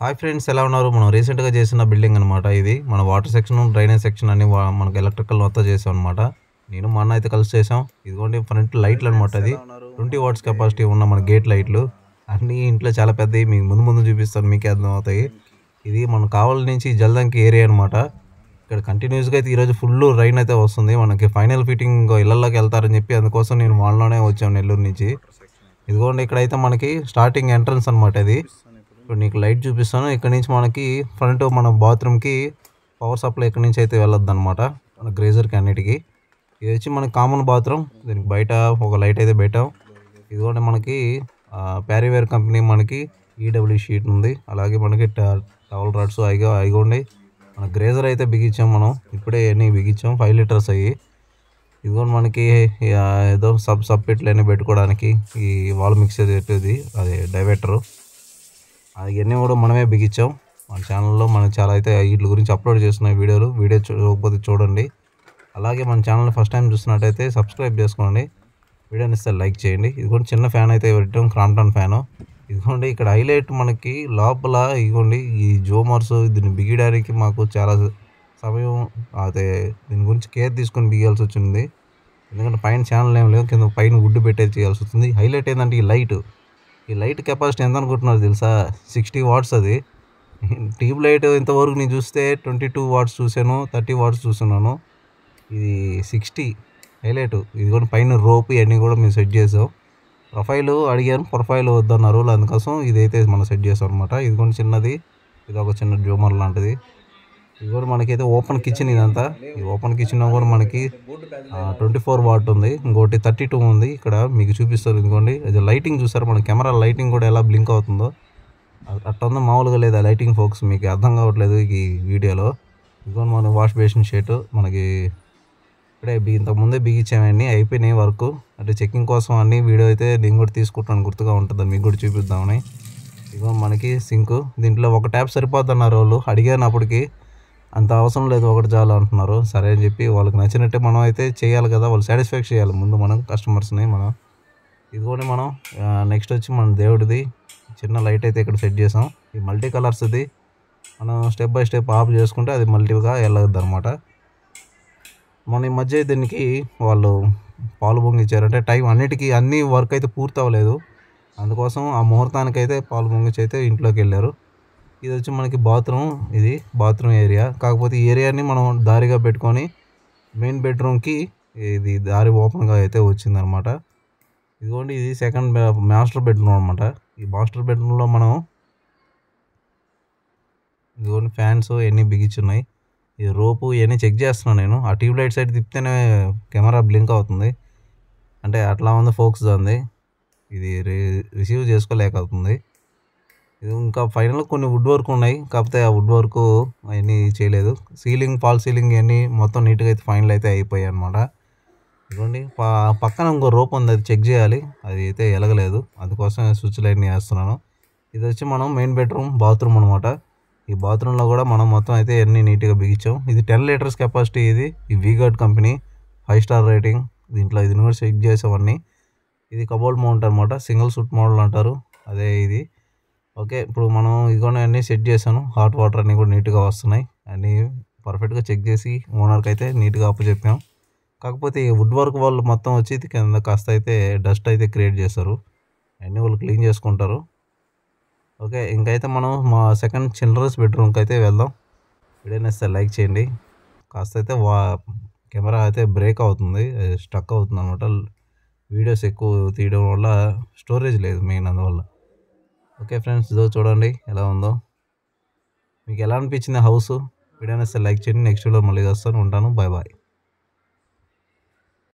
Hi friends, ఎలా ఉన్నారు? మనం రీసెంట్గా చేసిన బిల్డింగ్ అనమాట ఇది. మన వాటర్ సెక్షన్, డ్రైనేజ్ సెక్షన్ అని మనకు ఎలక్ట్రికల్ మొత్తం చేసాం అనమాట. నేను మా అన్న అయితే కలిసి చేసాం. ఇదిగోండి ఫ్రంట్ లైట్లు అనమాట. అది 20 వాట్స్ కెపాసిటీ ఉన్న మన గేట్ లైట్లు అన్నీ ఇంట్లో చాలా పెద్దవి. మీకు ముందు ముందు చూపిస్తాను, మీకే అర్థం అవుతాయి. ఇది మనకు కావాల నుంచి జల్దంకి ఏరియా అనమాట. ఇక్కడ కంటిన్యూస్గా అయితే ఈరోజు ఫుల్ రైన్ అయితే వస్తుంది. మనకి ఫైనల్ ఫిట్టింగ్ ఇళ్లలోకి వెళ్తారని చెప్పి అందుకోసం నేను వాళ్ళలోనే వచ్చాను, నెల్లూరు నుంచి. ఇదిగోండి ఇక్కడైతే మనకి స్టార్టింగ్ ఎంట్రన్స్ అనమాట. ఇది ఇప్పుడు నీకు లైట్ చూపిస్తాను. ఇక్కడ నుంచి మనకి ఫ్రంట్ మన బాత్రూమ్కి పవర్ సప్లై ఇక్కడ నుంచి అయితే వెళ్ళొద్దు అనమాట, మన గ్రేజర్కి అన్నిటికీ. ఇది వచ్చి మనకి కామన్ బాత్రూమ్. దీనికి బయట ఒక లైట్ అయితే పెట్టాం. ఇదిగోండి మనకి ప్యారీవేర్ కంపెనీ మనకి ఈడబ్ల్యూ షీట్ ఉంది. అలాగే మనకి టవల్ రాడ్స్ అయిగోండి. మన గ్రేజర్ అయితే బిగించాం మనం, ఇప్పుడే అన్నీ బిగించాం. 5 లీటర్స్ అయ్యి. ఇదిగోండి మనకి ఏదో సబ్పెట్లు అన్నీ పెట్టుకోవడానికి ఈ వాల్ మిక్సర్ పెట్టేది, అది డైవర్టరు. అవన్నీ కూడా మనమే బిగించాం. మన ఛానల్లో మనం చాలా అయితే వీటి గురించి అప్లోడ్ చేస్తున్నాయి వీడియో చూడకపోతే చూడండి. అలాగే మన ఛానల్ ఫస్ట్ టైం చూస్తున్నట్టయితే సబ్స్క్రైబ్ చేసుకోండి, వీడియోని ఇస్తే లైక్ చేయండి. ఇదిగోండి చిన్న ఫ్యాన్ అయితే పెట్టాం, క్రాంప్టన్ ఫ్యాను. ఇదిగోండి ఇక్కడ హైలైట్ మనకి లోపల ఇదిగోండి ఈ జోమర్స్. దీన్ని బిగియడానికి మాకు చాలా సమయం అదే దీని గురించి కేర్ తీసుకొని బిగియాల్సి వచ్చింది. ఎందుకంటే పైన ఛానల్ ఏం లేవు, కింద పైన వుడ్ పెట్టేది చేయాల్సి వస్తుంది. హైలైట్ ఏంటంటే ఈ లైట్ కెపాసిటీ ఎంత అనుకుంటున్నారు తెలుసా? 60 వాట్స్ అది. ట్యూబ్ లైట్ ఇంతవరకు నేను చూస్తే 22 వాట్స్ చూసాను, 30 వాట్స్ చూస్తున్నాను. ఇది 60 హైలైట్. ఇది కూడా పైన రోప్ ఇవన్నీ కూడా మేము సెట్ చేసాం. ప్రొఫైల్ అడిగాను, ప్రొఫైల్ వద్దన్నారు, అందుకోసం ఇదైతే మనం సెట్ చేసాం అనమాట. ఇది కూడా చిన్నది, ఇది ఒక చిన్న జూమర్ లాంటిది. ఇది కూడా మనకైతే ఓపెన్ కిచెన్. ఇదంతా ఈ ఓపెన్ కిచెన్ కూడా మనకి 24 వాట్ ఉంది, ఇంకోటి 32 ఉంది. ఇక్కడ మీకు చూపిస్తారు. ఇదిగోండి ఇది లైటింగ్ చూసారు, మన కెమెరా లైటింగ్ కూడా ఎలా బ్లింక్ అవుతుందో అట్లా ఉందో, మామూలుగా లేదా లైటింగ్ ఫోక్స్. మీకు అర్థం కావట్లేదు ఈ వీడియోలో. ఇదిగోండి మన వాష్ బేసిన్ షీట్ మనకి ఇప్పుడే ఇంతకుముందే బిగించామన్నీ అయిపోయినాయి వర్క్. అంటే చెక్కింగ్ కోసం అన్ని వీడియో అయితే నేను కూడా తీసుకుంటాను, గుర్తుగా ఉంటుందని మీకు కూడా చూపిద్దామని. ఇదిగో మనకి సింక్. దీంట్లో ఒక ట్యాప్ సరిపోతున్నారు వాళ్ళు. అడిగాను అప్పటికి, అంత అవసరం లేదు, ఒకటి చాలు అంటున్నారు. సరే అని చెప్పి వాళ్ళకి నచ్చినట్టే మనం అయితే చేయాలి కదా, వాళ్ళు సాటిస్ఫాక్షన్ చేయాలి ముందు మనం కస్టమర్స్ని మనం. ఇదిగోండి మనం నెక్స్ట్ వచ్చి మన దేవుడిది చిన్న లైట్ అయితే ఇక్కడ సెట్ చేసాం. ఈ మల్టీ కలర్స్ ఇది మనం స్టెప్ బై స్టెప్ ఆఫ్ చేసుకుంటే అది మల్టీగా వెళ్ళదు అనమాట. మన ఈ మధ్య దీనికి వాళ్ళు పాలు పొంగిచ్చారంటే టైం అన్ని వర్క్ అయితే పూర్తి అవ్వలేదు, అందుకోసం ఆ ముహూర్తానికి అయితే పాలు పొంగిచ్చి అయితే ఇంట్లోకి వెళ్ళారు. ఇది వచ్చి మనకి బాత్రూమ్. ఇది బాత్రూమ్ ఏరియా. కాకపోతే ఈ ఏరియాని మనం దారిగా పెట్టుకొని మెయిన్ బెడ్రూమ్కి ఇది దారి ఓపెన్గా అయితే వచ్చిందనమాట. ఇదిగోండి ఇది సెకండ్ మాస్టర్ బెడ్రూమ్ అనమాట. ఈ మాస్టర్ బెడ్రూమ్లో మనం ఇదిగోండి ఫ్యాన్స్ ఇవన్నీ బిగించున్నాయి. ఈ రోపు ఇవన్నీ చెక్ చేస్తున్నాను నేను. ఆ ట్యూబ్ లైట్ సైడ్ తిప్పితేనే కెమెరా బ్లింక్ అవుతుంది, అంటే అట్లా ఉంది ఫోక్స్ ఉంది. ఇది రిసీవ్ చేసుకోలేకపోతుంది. ఇది ఇంకా ఫైనల్ కొన్ని వుడ్ వర్క్ ఉన్నాయి, కాకపోతే ఆ వుడ్ వర్క్ అవన్నీ చేయలేదు. ఫాల్ సీలింగ్ ఇవన్నీ మొత్తం నీట్గా అయితే ఫైనల్ అయితే అయిపోయాయి అనమాట. ఇదిగోండి పక్కన ఇంకో రోప్ ఉంది, అది చెక్ చేయాలి, అది అయితే ఎలగలేదు, అందుకోసం స్విచ్ లైట్ని వేస్తున్నాను. ఇది వచ్చి మనం మెయిన్ బెడ్రూమ్ బాత్రూమ్ అనమాట. ఈ బాత్రూంలో కూడా మనం మొత్తం అయితే అన్నీ నీట్గా బిగించాం. ఇది 10 లీటర్స్ కెపాసిటీ. ఇది ఈ వీగార్డ్ కంపెనీ 5 స్టార్ రేటింగ్. దీంట్లో ఇది కూడా చెక్ చేసామన్నీ. ఇది కబోర్డ్ మౌంట్ అనమాట, సింగిల్ సూట్ మోడల్ అంటారు, అదే ఇది. ఓకే, ఇప్పుడు మనం ఇదిగోండి అన్నీ సెట్ చేశాను. హాట్ వాటర్ అన్నీ కూడా నీట్గా వస్తున్నాయి, అన్నీ పర్ఫెక్ట్గా చెక్ చేసి ఓనర్కి అయితే నీట్గా అప్పచెప్పాం. కాకపోతే ఈ వుడ్ వర్క్ వాళ్ళు మొత్తం వచ్చి కింద కాస్త అయితే డస్ట్ అయితే క్రియేట్ చేస్తారు, అన్నీ వాళ్ళు క్లీన్ చేసుకుంటారు. ఓకే, ఇంకైతే మనం మా సెకండ్ చిల్డ్రన్స్ బెడ్రూమ్కి అయితే వెళ్దాం. వీడియోని ఇస్తే లైక్ చేయండి. కాస్త అయితే కెమెరా అయితే బ్రేక్ అవుతుంది, స్టక్ అవుతుంది అనమాట. వీడియోస్ ఎక్కువ తీయడం వల్ల స్టోరేజ్ లేదు మెయిన్, అందువల్ల. ఓకే ఫ్రెండ్స్, ఇదో చూడండి ఎలా ఉందో. మీకు ఎలా అనిపించింది హౌస్? వీడియోని ఇస్తే లైక్ చేయండి. నెక్స్ట్ వీడియో మళ్ళీ వస్తాను. ఉంటాను. Bye bye.